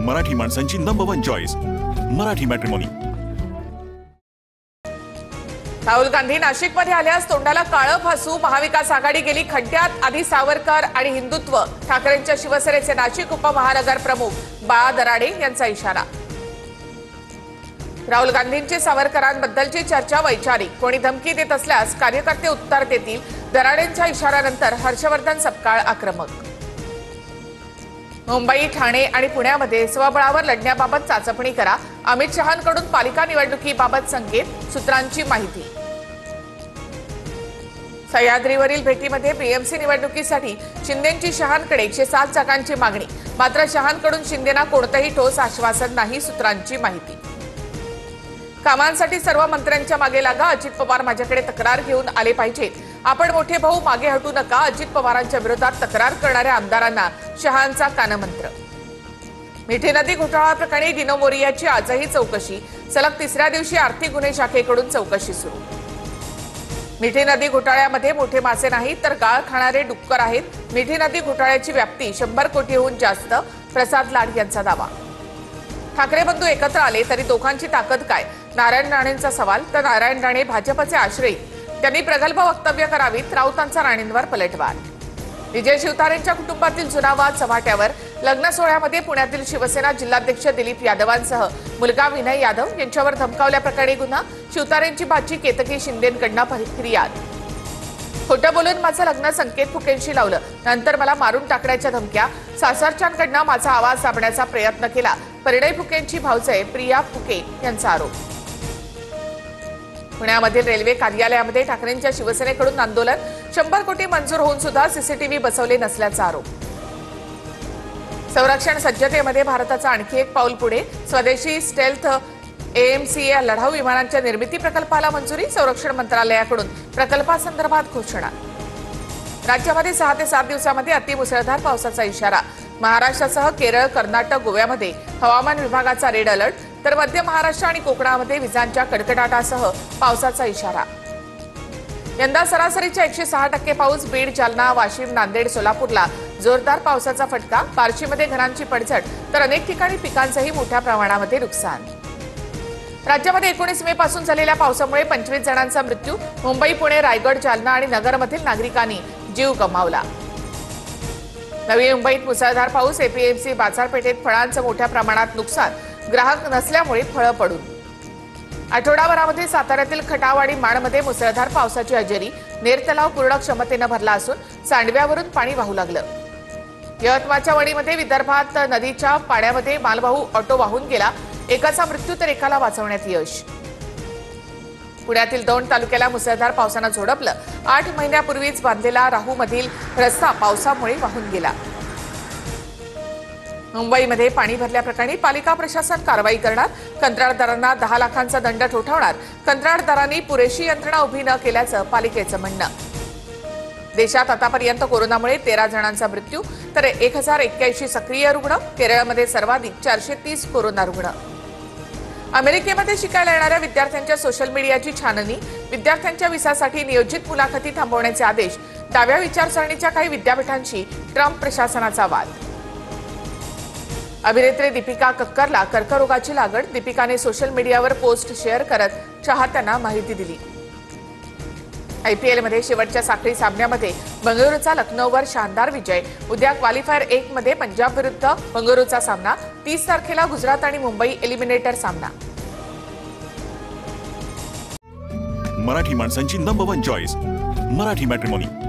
मराठी माणसांची number 1 choice Marathi matrimony. Rahul Gandhi नाशिकमध्ये आल्यास तोंडाला काळं फासू, महाविकास आघाडी गेली खड्ड्यात, आधी सावरकर आणि हिंदुत्व, ठाकरेंच्या शिवसेनेचे नाशिक उपमहानगर प्रमुख बाळा दराडे यांचा इशारा। राहुल गांधींची सावरकरांबद्दलची चर्चा वैचारिक, कोणी धमकी देत असल्यास कार्यकर्ते उत्तर देतील, दराडेंच्या इशाऱ्यानंतर हर्षवर्धन सपकाळ आक्रमक। मुंबई, ठाणे आणि पुण्यामध्ये स्वबळावर लढण्याबाबत चाचपणी करा, अमित शहांकडून पालिका निवडणुकीबाबत संकेत, सूत्रांची माहिती। सह्याद्रीवरील भेटीमध्ये बीएमसी निवडणुकीसाठी शिंदेंची शहांकडे 107 जागांची मागणी, मात्र शहांकडून शिंदेंना कोणतेही ठोस आश्वासन नाही, सूत्रांची माहिती। कामांसाठी सर्व मंत्र्यांच्या मागे लागा, अजित पवार माझ्याकडे तक्रार घेऊन आले पाहिजेत, आपण मोठे भाऊ मागे हटू नका, अजित पवारांच्या विरोधात तक्रार करणाऱ्या आमदारांना शहांचा कानमंत्र। मिठी नदी घोटाळा प्रकरणी डिनो मोरियाची आजही चौकशी, सलग तिसऱ्या दिवशी आर्थिक गुन्हे शाखेकडून चौकशी सुरू। मिठी नदी घोटाळ्यामध्ये मोठे मासे नाहीत तर गाळ खाणारे डुक्कर आहेत, मिठी नदी घोटाळ्याची व्याप्ती 100 कोटीहून जास्त, प्रसाद लाड यांचा दावा। ठाकरे बंधू एकत्र आले तरी दोघांची ताकद काय, नारायण राणेंचा सवाल, तर नारायण राणे भाजपचे आश्रयी, त्यांनी प्रगल्भ वक्तव्य करावीत, राऊतांचा राणेंवर पलटवार। विजय शिवतारेंच्या कुटुंबातील जुना वाद चव्हाट्यावर, लग्न सोहळ्यामध्ये पुण्यातील शिवसेना जिल्हाध्यक्ष दिलीप यादवांसह मुलगा विनय यादव यांच्यावर धमकावल्याप्रकरणी गुन्हा, शिवतारेंची भाची केतकी शिंदेंकडून फिर्याद। खोटं बोलून माझं लग्न संकेत फुकेंशी लावलं, नंतर मला मारून टाकण्याच्या धमक्या, सासरच्यांकडून माझा आवाज दाबण्याचा प्रयत्न केला, परिणय फुकेंची भावजय प्रिया फुके यांचा आरोप। पुण्यामधील रेल्वे कार्यालयामध्ये ठाकरेंच्या शिवसेनेकडून आंदोलन, 100 कोटी मंजूर होऊन सुद्धा सीसीटीव्ही बसवले नसल्याचा आरोप। संरक्षण सज्जतेमध्ये भारताचा आणखी एक पाऊल पुढे, स्वदेशी स्टेल्थ AMCA लढाऊ विमानांच्या निर्मिती प्रकल्पाला मंजुरी, संरक्षण मंत्रालयाकडून प्रकल्पासंदर्भात घोषणा। राज्यामध्ये 6 ते 7 दिवसांमध्ये अतिमुसळधार पावसाचा इशारा, महाराष्ट्रासह केरळ, कर्नाटक, गोव्यामध्ये हवामान विभागाचा रेड अलर्ट, तर मध्य महाराष्ट्र आणि कोकणामध्ये विजांच्या कडकडाटासह पावसाचा इशारा। यंदा सरासरीच्या 106% पाऊस, बीड, जालना, वाशिम, नांदेड, सोलापूरला जोरदार पावसाचा फटका, बार्शीमध्ये घरांची पडझड, तर अनेक ठिकाणी पिकांचंही मोठ्या प्रमाणामध्ये नुकसान। राज्यामध्ये 19 मे पासून झालेल्या पावसामुळे 25 जणांचा मृत्यू, मुंबई, पुणे, रायगड, जालना आणि नगरमधील नागरिकांनी जीव गमावला। नवी मुंबईत मुसळधार पाऊस, एपीएमसी बाजारपेठेत फळांचं मोठ्या प्रमाणात नुकसान, ग्राहक नसल्यामुळे फळं पडून। आठवडाभरामध्ये साताऱ्यातील खटाव आणि माणमध्ये मुसळधार पावसाची हजेरी, नेर तलाव पूर्ण क्षमतेनं भरला असून सांडव्यावरून पाणी वाहू लागलं। यवतमाळच्या वणीमध्ये विदर्भात नदीच्या पाण्यामध्ये मालवाहू ऑटो वाहून गेला, एकाचा मृत्यू तर एकाला वाचवण्यात यश। पुण्यातील दौंड तालुक्याला मुसळधार पावसानं झोडपलं, 8 महिन्यापूर्वीच बांधलेला राहूमधील रस्ता पावसामुळे वाहून गेला। मुंबईमध्ये पाणी भरल्याप्रकरणी पालिका प्रशासन कारवाई करणार, कंत्राटदारांना 10 लाखांचा दंड ठोठावणार, कंत्राटदारांनी पुरेशी यंत्रणा उभी न केल्याचं पालिकेचं म्हणणं। देशात आतापर्यंत कोरोनामुळे 13 जणांचा मृत्यू, तर 1081 सक्रिय रुग्ण, केरळमध्ये सर्वाधिक 430 कोरोना रुग्ण। अमेरिकेमध्ये शिकायला येणाऱ्या विद्यार्थ्यांच्या सोशल मीडियाची छाननी, विद्यार्थ्यांच्या व्हिसासाठी नियोजित मुलाखती थांबवण्याचे आदेश, डाव्या विचारसरणीच्या काही विद्यापीठांशी ट्रम्प प्रशासनाचा वाद। अभिनेत्री दीपिका कक्करला कर्करोगाची लागण, दीपिकाने सोशल मीडियावर पोस्ट शेअर करत चाहत्यांना माहिती दिली। आयपीएलमध्ये शेवटच्या साखळी सामन्यामध्ये बंगळुरूचा लखनौवर शानदार विजय, उद्या क्वालिफायर 1 मध्ये पंजाब विरुद्ध बंगळुरूचा सामना, 30 तारखेला गुजरात आणि मुंबई एलिमिनेटर सामना। मराठी माणसांची नंबर 1 चॉईस मराठी मॅट्रिमोनी।